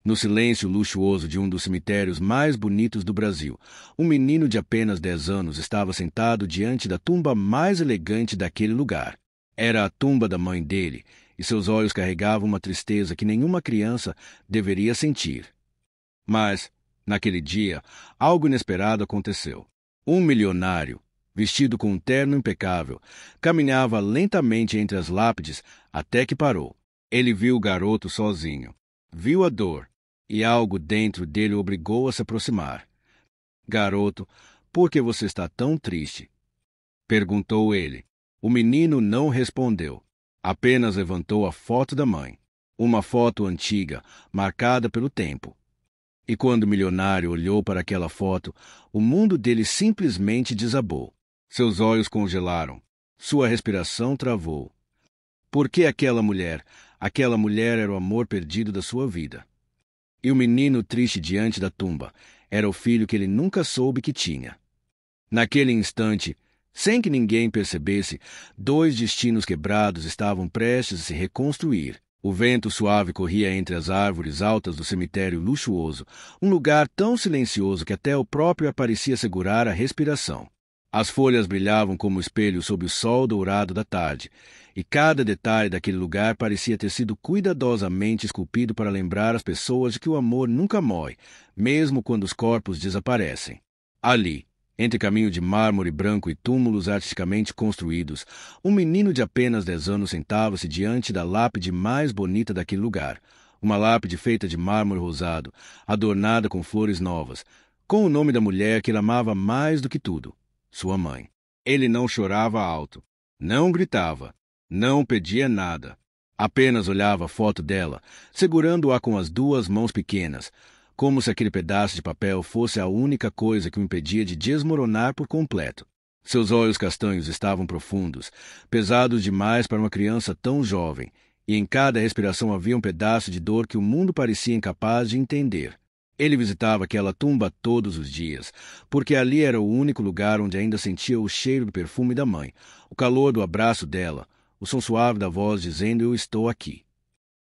No silêncio luxuoso de um dos cemitérios mais bonitos do Brasil, um menino de apenas 10 anos estava sentado diante da tumba mais elegante daquele lugar. Era a tumba da mãe dele, e seus olhos carregavam uma tristeza que nenhuma criança deveria sentir. Mas, naquele dia, algo inesperado aconteceu. Um milionário, vestido com um terno impecável, caminhava lentamente entre as lápides até que parou. Ele viu o garoto sozinho. Viu a dor, e algo dentro dele o obrigou a se aproximar. "Garoto, por que você está tão triste?" perguntou ele. O menino não respondeu. Apenas levantou a foto da mãe. Uma foto antiga, marcada pelo tempo. E quando o milionário olhou para aquela foto, o mundo dele simplesmente desabou. Seus olhos congelaram. Sua respiração travou. Por que aquela mulher? Aquela mulher era o amor perdido da sua vida. E o menino triste diante da tumba era o filho que ele nunca soube que tinha. Naquele instante, sem que ninguém percebesse, dois destinos quebrados estavam prestes a se reconstruir. O vento suave corria entre as árvores altas do cemitério luxuoso, um lugar tão silencioso que até o próprio ar parecia segurar a respiração. As folhas brilhavam como espelhos sob o sol dourado da tarde, e cada detalhe daquele lugar parecia ter sido cuidadosamente esculpido para lembrar as pessoas de que o amor nunca morre, mesmo quando os corpos desaparecem. Ali, entre caminho de mármore branco e túmulos artisticamente construídos, um menino de apenas 10 anos sentava-se diante da lápide mais bonita daquele lugar, uma lápide feita de mármore rosado, adornada com flores novas, com o nome da mulher que ele amava mais do que tudo, sua mãe. Ele não chorava alto, não gritava, não pedia nada. Apenas olhava a foto dela, segurando-a com as duas mãos pequenas, como se aquele pedaço de papel fosse a única coisa que o impedia de desmoronar por completo. Seus olhos castanhos estavam profundos, pesados demais para uma criança tão jovem, e em cada respiração havia um pedaço de dor que o mundo parecia incapaz de entender. Ele visitava aquela tumba todos os dias, porque ali era o único lugar onde ainda sentia o cheiro do perfume da mãe, o calor do abraço dela, o som suave da voz dizendo "eu estou aqui".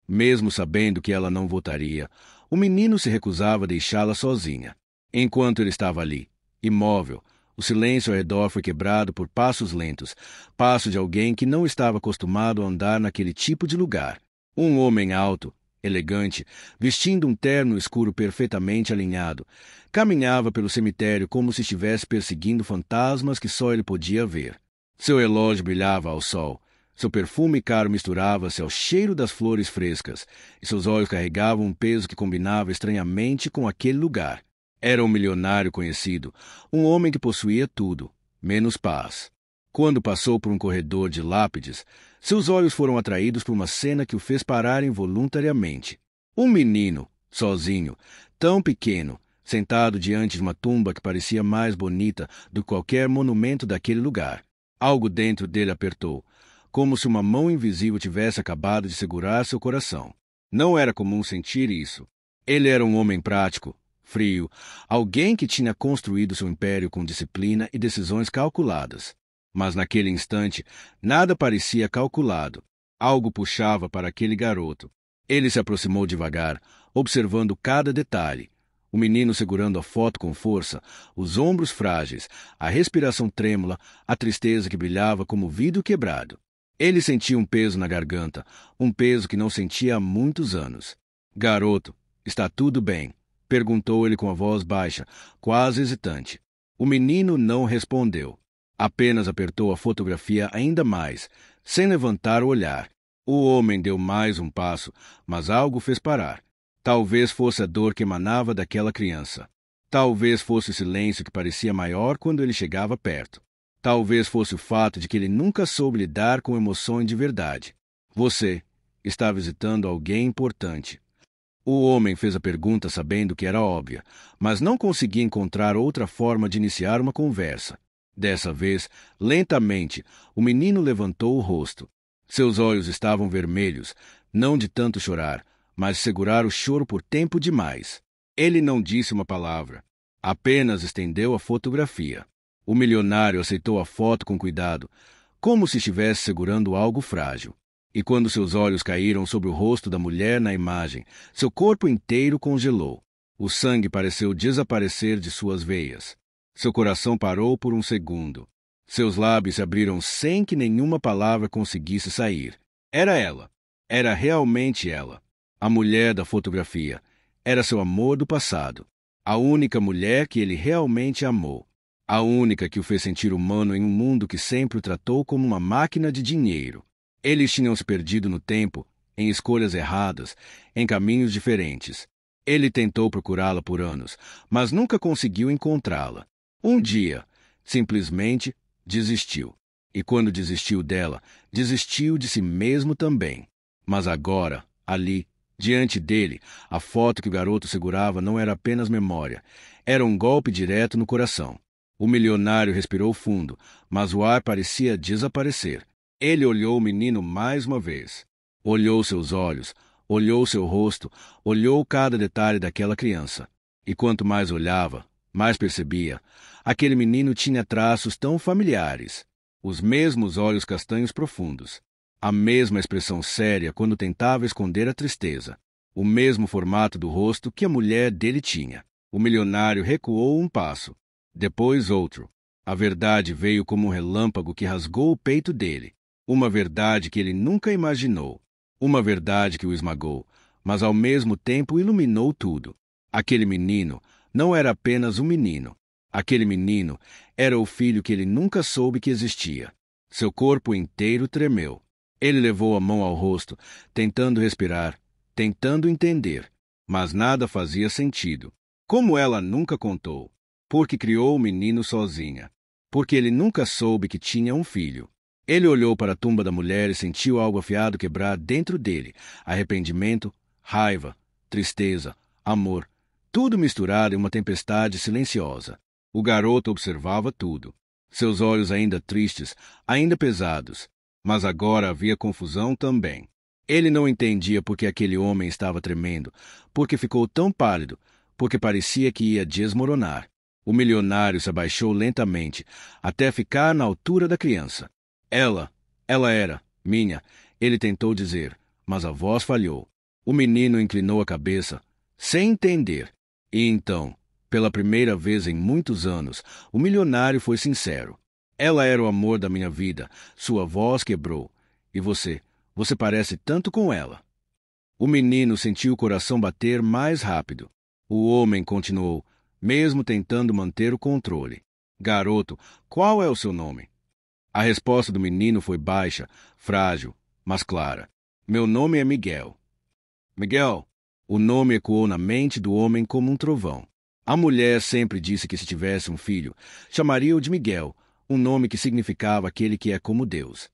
Mesmo sabendo que ela não voltaria, o menino se recusava a deixá-la sozinha. Enquanto ele estava ali, imóvel, o silêncio ao redor foi quebrado por passos lentos, passos de alguém que não estava acostumado a andar naquele tipo de lugar. Um homem alto, elegante, vestindo um terno escuro perfeitamente alinhado, caminhava pelo cemitério como se estivesse perseguindo fantasmas que só ele podia ver. Seu relógio brilhava ao sol. Seu perfume caro misturava-se ao cheiro das flores frescas, e seus olhos carregavam um peso que combinava estranhamente com aquele lugar. Era um milionário conhecido, um homem que possuía tudo, menos paz. Quando passou por um corredor de lápides, seus olhos foram atraídos por uma cena que o fez parar involuntariamente. Um menino, sozinho, tão pequeno, sentado diante de uma tumba que parecia mais bonita do que qualquer monumento daquele lugar. Algo dentro dele apertou, como se uma mão invisível tivesse acabado de segurar seu coração. Não era comum sentir isso. Ele era um homem prático, frio, alguém que tinha construído seu império com disciplina e decisões calculadas. Mas naquele instante, nada parecia calculado. Algo puxava para aquele garoto. Ele se aproximou devagar, observando cada detalhe. O menino segurando a foto com força, os ombros frágeis, a respiração trêmula, a tristeza que brilhava como vidro quebrado. Ele sentia um peso na garganta, um peso que não sentia há muitos anos. "Garoto, está tudo bem?" perguntou ele com a voz baixa, quase hesitante. O menino não respondeu. Apenas apertou a fotografia ainda mais, sem levantar o olhar. O homem deu mais um passo, mas algo fez parar. Talvez fosse a dor que emanava daquela criança. Talvez fosse o silêncio que parecia maior quando ele chegava perto. Talvez fosse o fato de que ele nunca soube lidar com emoções de verdade. "Você está visitando alguém importante." O homem fez a pergunta sabendo que era óbvia, mas não conseguia encontrar outra forma de iniciar uma conversa. Dessa vez, lentamente, o menino levantou o rosto. Seus olhos estavam vermelhos, não de tanto chorar, mas de segurar o choro por tempo demais. Ele não disse uma palavra, apenas estendeu a fotografia. O milionário aceitou a foto com cuidado, como se estivesse segurando algo frágil. E quando seus olhos caíram sobre o rosto da mulher na imagem, seu corpo inteiro congelou. O sangue pareceu desaparecer de suas veias. Seu coração parou por um segundo. Seus lábios se abriram sem que nenhuma palavra conseguisse sair. Era ela. Era realmente ela. A mulher da fotografia. Era seu amor do passado. A única mulher que ele realmente amou. A única que o fez sentir humano em um mundo que sempre o tratou como uma máquina de dinheiro. Eles tinham se perdido no tempo, em escolhas erradas, em caminhos diferentes. Ele tentou procurá-la por anos, mas nunca conseguiu encontrá-la. Um dia, simplesmente, desistiu. E quando desistiu dela, desistiu de si mesmo também. Mas agora, ali, diante dele, a foto que o garoto segurava não era apenas memória, era um golpe direto no coração. O milionário respirou fundo, mas o ar parecia desaparecer. Ele olhou o menino mais uma vez. Olhou seus olhos, olhou seu rosto, olhou cada detalhe daquela criança. E quanto mais olhava, mais percebia. Aquele menino tinha traços tão familiares. Os mesmos olhos castanhos profundos. A mesma expressão séria quando tentava esconder a tristeza. O mesmo formato do rosto que a mulher dele tinha. O milionário recuou um passo. Depois outro. A verdade veio como um relâmpago que rasgou o peito dele. Uma verdade que ele nunca imaginou. Uma verdade que o esmagou, mas ao mesmo tempo iluminou tudo. Aquele menino não era apenas um menino. Aquele menino era o filho que ele nunca soube que existia. Seu corpo inteiro tremeu. Ele levou a mão ao rosto, tentando respirar, tentando entender. Mas nada fazia sentido. Como ela nunca contou. Porque criou o menino sozinha. Porque ele nunca soube que tinha um filho. Ele olhou para a tumba da mulher e sentiu algo afiado quebrar dentro dele. Arrependimento, raiva, tristeza, amor. Tudo misturado em uma tempestade silenciosa. O garoto observava tudo. Seus olhos ainda tristes, ainda pesados. Mas agora havia confusão também. Ele não entendia por que aquele homem estava tremendo, porque ficou tão pálido, porque parecia que ia desmoronar. O milionário se abaixou lentamente, até ficar na altura da criança. Ela era minha, ele tentou dizer, mas a voz falhou. O menino inclinou a cabeça, sem entender. E então, pela primeira vez em muitos anos, o milionário foi sincero. Ela era o amor da minha vida, sua voz quebrou. E você parece tanto com ela. O menino sentiu o coração bater mais rápido. O homem continuou, mesmo tentando manter o controle. Garoto, qual é o seu nome? A resposta do menino foi baixa, frágil, mas clara. Meu nome é Miguel. Miguel! O nome ecoou na mente do homem como um trovão. A mulher sempre disse que se tivesse um filho, chamaria-o de Miguel, um nome que significava aquele que é como Deus.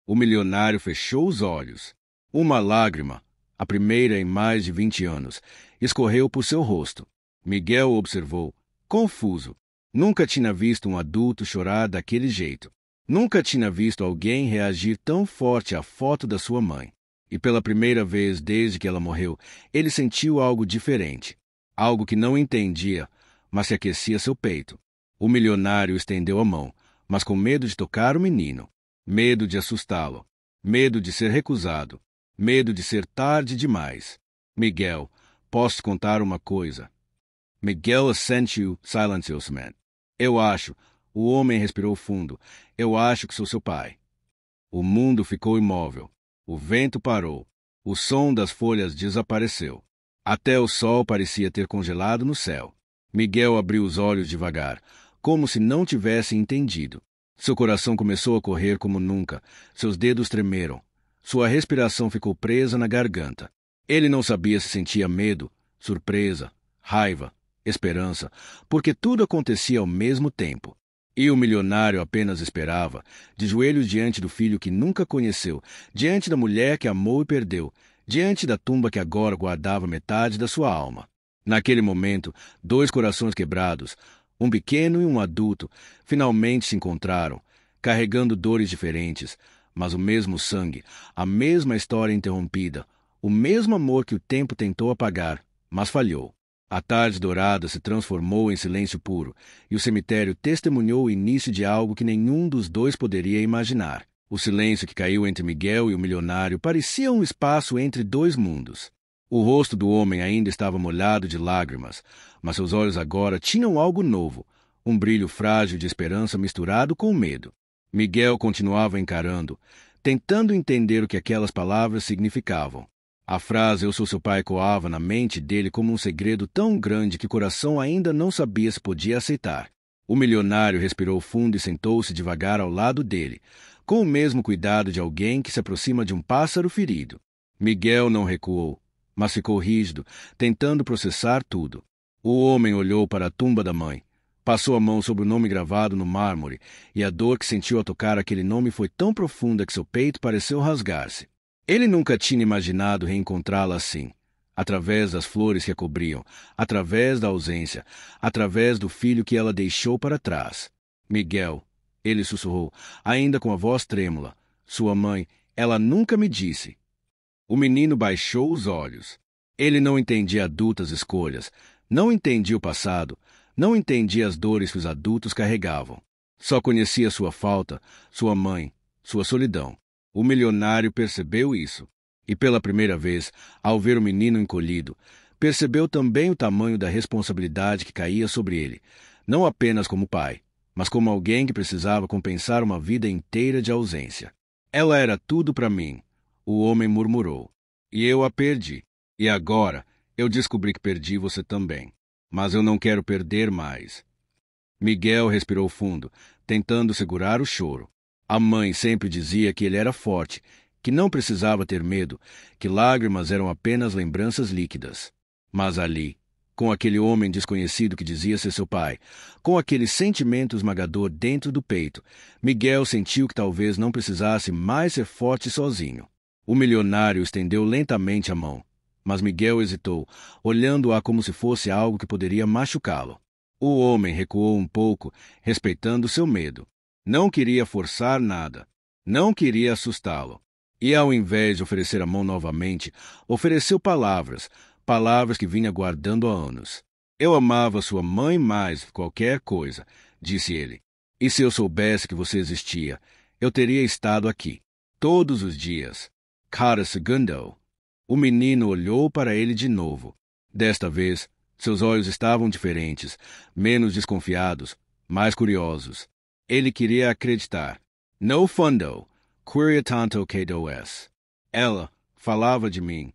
O milionário fechou os olhos. Uma lágrima, a primeira em mais de 20 anos, escorreu por seu rosto. Miguel observou, confuso. Nunca tinha visto um adulto chorar daquele jeito. Nunca tinha visto alguém reagir tão forte à foto da sua mãe. E pela primeira vez desde que ela morreu, ele sentiu algo diferente. Algo que não entendia, mas que aquecia seu peito. O milionário estendeu a mão, mas com medo de tocar o menino. Medo de assustá-lo. Medo de ser recusado. Medo de ser tarde demais. Miguel, posso te contar uma coisa? Miguel Asensio Silenciosman. Eu acho... O homem respirou fundo. Eu acho que sou seu pai. O mundo ficou imóvel. O vento parou. O som das folhas desapareceu. Até o sol parecia ter congelado no céu. Miguel abriu os olhos devagar, como se não tivesse entendido. Seu coração começou a correr como nunca. Seus dedos tremeram. Sua respiração ficou presa na garganta. Ele não sabia se sentia medo, surpresa, raiva, esperança, porque tudo acontecia ao mesmo tempo. E o milionário apenas esperava, de joelhos diante do filho que nunca conheceu, diante da mulher que amou e perdeu, diante da tumba que agora guardava metade da sua alma. Naquele momento, dois corações quebrados, um pequeno e um adulto, finalmente se encontraram, carregando dores diferentes, mas o mesmo sangue, a mesma história interrompida, o mesmo amor que o tempo tentou apagar, mas falhou. A tarde dourada se transformou em silêncio puro, e o cemitério testemunhou o início de algo que nenhum dos dois poderia imaginar. O silêncio que caiu entre Miguel e o milionário parecia um espaço entre dois mundos. O rosto do homem ainda estava molhado de lágrimas, mas seus olhos agora tinham algo novo, um brilho frágil de esperança misturado com medo. Miguel continuava encarando, tentando entender o que aquelas palavras significavam. A frase "eu sou seu pai" ecoava na mente dele como um segredo tão grande que o coração ainda não sabia se podia aceitar. O milionário respirou fundo e sentou-se devagar ao lado dele, com o mesmo cuidado de alguém que se aproxima de um pássaro ferido. Miguel não recuou, mas ficou rígido, tentando processar tudo. O homem olhou para a tumba da mãe, passou a mão sobre o nome gravado no mármore, e a dor que sentiu ao tocar aquele nome foi tão profunda que seu peito pareceu rasgar-se. Ele nunca tinha imaginado reencontrá-la assim, através das flores que a cobriam, através da ausência, através do filho que ela deixou para trás. Miguel, ele sussurrou, ainda com a voz trêmula. Sua mãe, ela nunca me disse. O menino baixou os olhos. Ele não entendia adultas escolhas, não entendia o passado, não entendia as dores que os adultos carregavam. Só conhecia sua falta, sua mãe, sua solidão. O milionário percebeu isso. E pela primeira vez, ao ver o menino encolhido, percebeu também o tamanho da responsabilidade que caía sobre ele, não apenas como pai, mas como alguém que precisava compensar uma vida inteira de ausência. Ela era tudo para mim, o homem murmurou. E eu a perdi. E agora, eu descobri que perdi você também. Mas eu não quero perder mais. Miguel respirou fundo, tentando segurar o choro. A mãe sempre dizia que ele era forte, que não precisava ter medo, que lágrimas eram apenas lembranças líquidas. Mas ali, com aquele homem desconhecido que dizia ser seu pai, com aquele sentimento esmagador dentro do peito, Miguel sentiu que talvez não precisasse mais ser forte sozinho. O milionário estendeu lentamente a mão, mas Miguel hesitou, olhando-a como se fosse algo que poderia machucá-lo. O homem recuou um pouco, respeitando seu medo. Não queria forçar nada. Não queria assustá-lo. E ao invés de oferecer a mão novamente, ofereceu palavras, palavras que vinha guardando há anos. Eu amava sua mãe mais que qualquer coisa, disse ele. E se eu soubesse que você existia, eu teria estado aqui, todos os dias. Cada segundo. O menino olhou para ele de novo. Desta vez, seus olhos estavam diferentes, menos desconfiados, mais curiosos. Ele queria acreditar. No fundo, queria tanto que doesse. Ela falava de mim.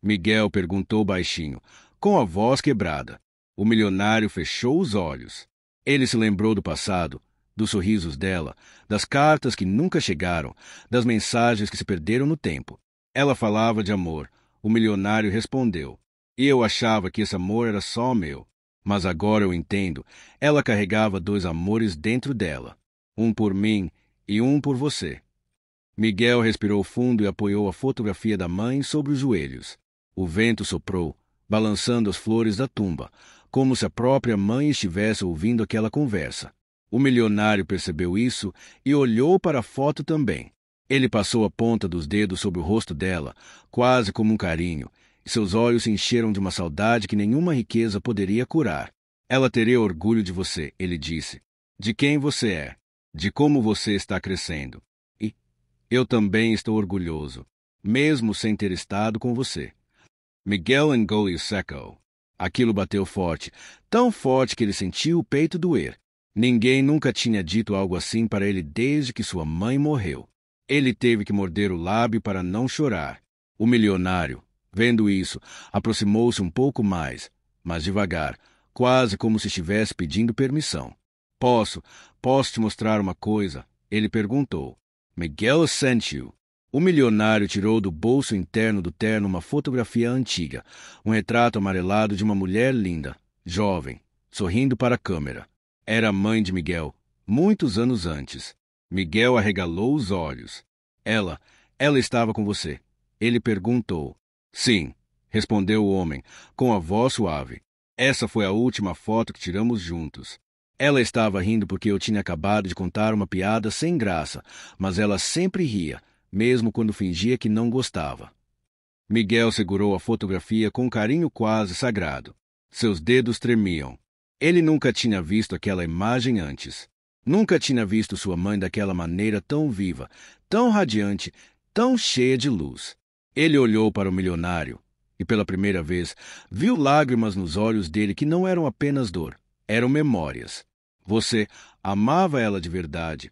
Miguel perguntou baixinho, com a voz quebrada. O milionário fechou os olhos. Ele se lembrou do passado, dos sorrisos dela, das cartas que nunca chegaram, das mensagens que se perderam no tempo. Ela falava de amor. O milionário respondeu. E eu achava que esse amor era só meu. Mas agora eu entendo. Ela carregava dois amores dentro dela. Um por mim e um por você. Miguel respirou fundo e apoiou a fotografia da mãe sobre os joelhos. O vento soprou, balançando as flores da tumba, como se a própria mãe estivesse ouvindo aquela conversa. O milionário percebeu isso e olhou para a foto também. Ele passou a ponta dos dedos sobre o rosto dela, quase como um carinho, e seus olhos se encheram de uma saudade que nenhuma riqueza poderia curar. Ela teria orgulho de você, ele disse. De quem você é, de como você está crescendo. E eu também estou orgulhoso, mesmo sem ter estado com você. Miguel engoliu seco. Aquilo bateu forte, tão forte que ele sentiu o peito doer. Ninguém nunca tinha dito algo assim para ele desde que sua mãe morreu. Ele teve que morder o lábio para não chorar. O milionário, vendo isso, aproximou-se um pouco mais, mas devagar, quase como se estivesse pedindo permissão. Posso te mostrar uma coisa? Ele perguntou. Miguel assentiu. O milionário tirou do bolso interno do terno uma fotografia antiga, um retrato amarelado de uma mulher linda, jovem, sorrindo para a câmera. Era a mãe de Miguel, muitos anos antes. Miguel arregalou os olhos. Ela estava com você? Ele perguntou. Sim, respondeu o homem, com a voz suave. Essa foi a última foto que tiramos juntos. Ela estava rindo porque eu tinha acabado de contar uma piada sem graça, mas ela sempre ria, mesmo quando fingia que não gostava. Miguel segurou a fotografia com um carinho quase sagrado. Seus dedos tremiam. Ele nunca tinha visto aquela imagem antes. Nunca tinha visto sua mãe daquela maneira tão viva, tão radiante, tão cheia de luz. Ele olhou para o milionário e, pela primeira vez, viu lágrimas nos olhos dele que não eram apenas dor, eram memórias. Você amava ela de verdade?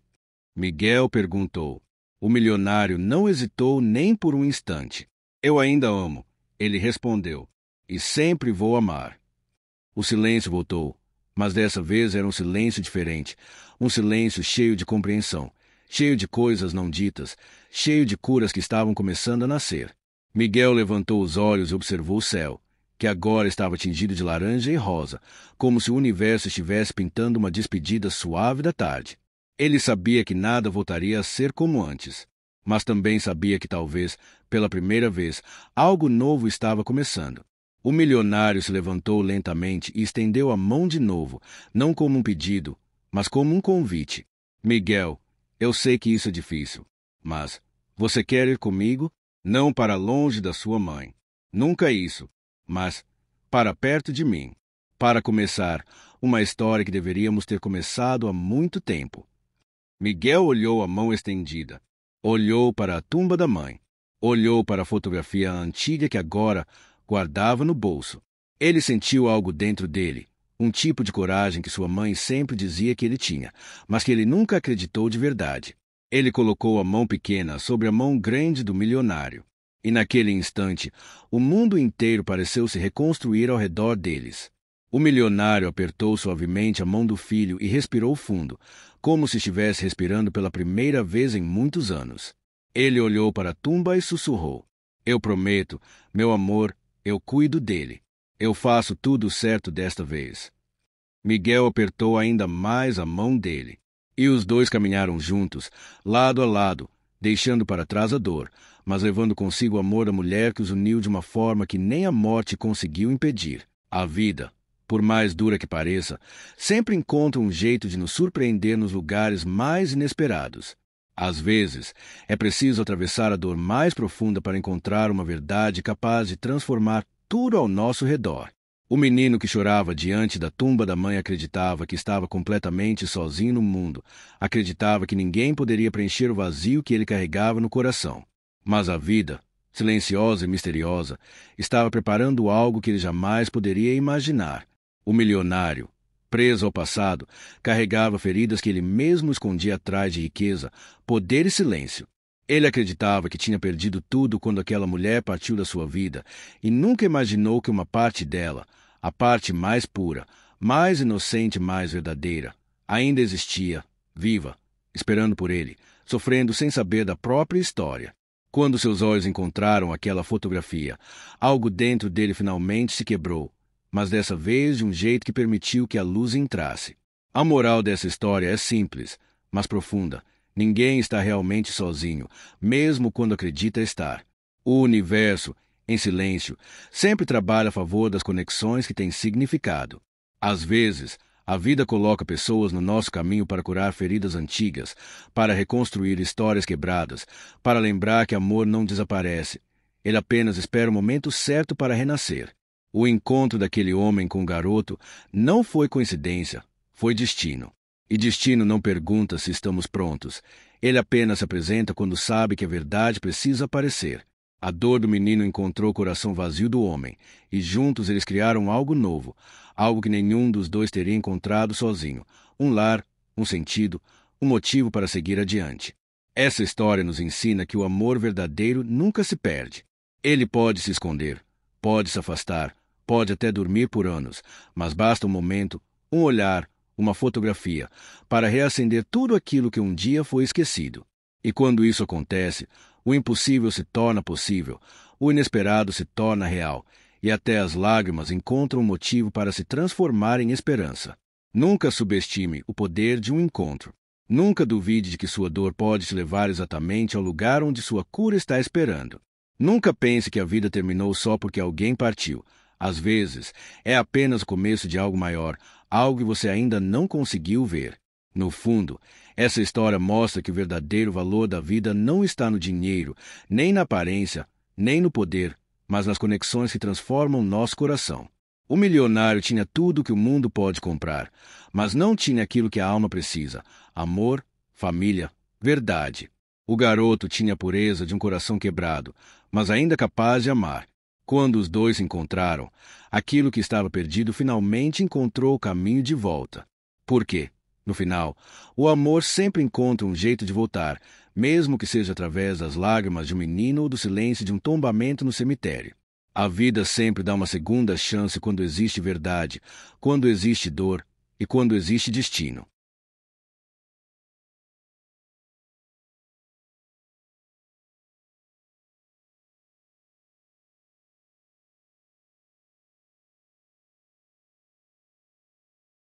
Miguel perguntou. O milionário não hesitou nem por um instante. Eu ainda amo, ele respondeu, e sempre vou amar. O silêncio voltou, mas dessa vez era um silêncio diferente, um silêncio cheio de compreensão, cheio de coisas não ditas, cheio de curas que estavam começando a nascer. Miguel levantou os olhos e observou o céu, que agora estava tingido de laranja e rosa, como se o universo estivesse pintando uma despedida suave da tarde. Ele sabia que nada voltaria a ser como antes, mas também sabia que talvez, pela primeira vez, algo novo estava começando. O milionário se levantou lentamente e estendeu a mão de novo, não como um pedido, mas como um convite. Miguel, eu sei que isso é difícil, mas você quer ir comigo? Não para longe da sua mãe. Nunca isso, mas para perto de mim. Para começar, uma história que deveríamos ter começado há muito tempo. Miguel olhou a mão estendida. Olhou para a tumba da mãe. Olhou para a fotografia antiga que agora guardava no bolso. Ele sentiu algo dentro dele, um tipo de coragem que sua mãe sempre dizia que ele tinha, mas que ele nunca acreditou de verdade. Ele colocou a mão pequena sobre a mão grande do milionário. E naquele instante, o mundo inteiro pareceu se reconstruir ao redor deles. O milionário apertou suavemente a mão do filho e respirou fundo, como se estivesse respirando pela primeira vez em muitos anos. Ele olhou para a tumba e sussurrou: Eu prometo, meu amor, eu cuido dele. Eu faço tudo certo desta vez. Miguel apertou ainda mais a mão dele. E os dois caminharam juntos, lado a lado, deixando para trás a dor, mas levando consigo o amor da mulher que os uniu de uma forma que nem a morte conseguiu impedir. A vida, por mais dura que pareça, sempre encontra um jeito de nos surpreender nos lugares mais inesperados. Às vezes, é preciso atravessar a dor mais profunda para encontrar uma verdade capaz de transformar tudo ao nosso redor. O menino que chorava diante da tumba da mãe acreditava que estava completamente sozinho no mundo. Acreditava que ninguém poderia preencher o vazio que ele carregava no coração. Mas a vida, silenciosa e misteriosa, estava preparando algo que ele jamais poderia imaginar. O milionário, preso ao passado, carregava feridas que ele mesmo escondia atrás de riqueza, poder e silêncio. Ele acreditava que tinha perdido tudo quando aquela mulher partiu da sua vida e nunca imaginou que uma parte dela, a parte mais pura, mais inocente e mais verdadeira, ainda existia, viva, esperando por ele, sofrendo sem saber da própria história. Quando seus olhos encontraram aquela fotografia, algo dentro dele finalmente se quebrou, mas dessa vez de um jeito que permitiu que a luz entrasse. A moral dessa história é simples, mas profunda. Ninguém está realmente sozinho, mesmo quando acredita estar. O universo, em silêncio, sempre trabalha a favor das conexões que têm significado. Às vezes, a vida coloca pessoas no nosso caminho para curar feridas antigas, para reconstruir histórias quebradas, para lembrar que amor não desaparece. Ele apenas espera o momento certo para renascer. O encontro daquele homem com o garoto não foi coincidência, foi destino. E destino não pergunta se estamos prontos. Ele apenas se apresenta quando sabe que a verdade precisa aparecer. A dor do menino encontrou o coração vazio do homem, e juntos eles criaram algo novo, algo que nenhum dos dois teria encontrado sozinho. Um lar, um sentido, um motivo para seguir adiante. Essa história nos ensina que o amor verdadeiro nunca se perde. Ele pode se esconder, pode se afastar, pode até dormir por anos, mas basta um momento, um olhar, uma fotografia, para reacender tudo aquilo que um dia foi esquecido. E quando isso acontece, o impossível se torna possível, o inesperado se torna real, e até as lágrimas encontram um motivo para se transformar em esperança. Nunca subestime o poder de um encontro. Nunca duvide de que sua dor pode te levar exatamente ao lugar onde sua cura está esperando. Nunca pense que a vida terminou só porque alguém partiu. Às vezes, é apenas o começo de algo maior, algo que você ainda não conseguiu ver. No fundo, essa história mostra que o verdadeiro valor da vida não está no dinheiro, nem na aparência, nem no poder, mas nas conexões que transformam nosso coração. O milionário tinha tudo que o mundo pode comprar, mas não tinha aquilo que a alma precisa: amor, família, verdade. O garoto tinha a pureza de um coração quebrado, mas ainda capaz de amar. Quando os dois se encontraram, aquilo que estava perdido finalmente encontrou o caminho de volta. Por quê? No final, o amor sempre encontra um jeito de voltar, mesmo que seja através das lágrimas de um menino ou do silêncio de um tombamento no cemitério. A vida sempre dá uma segunda chance quando existe verdade, quando existe dor e quando existe destino.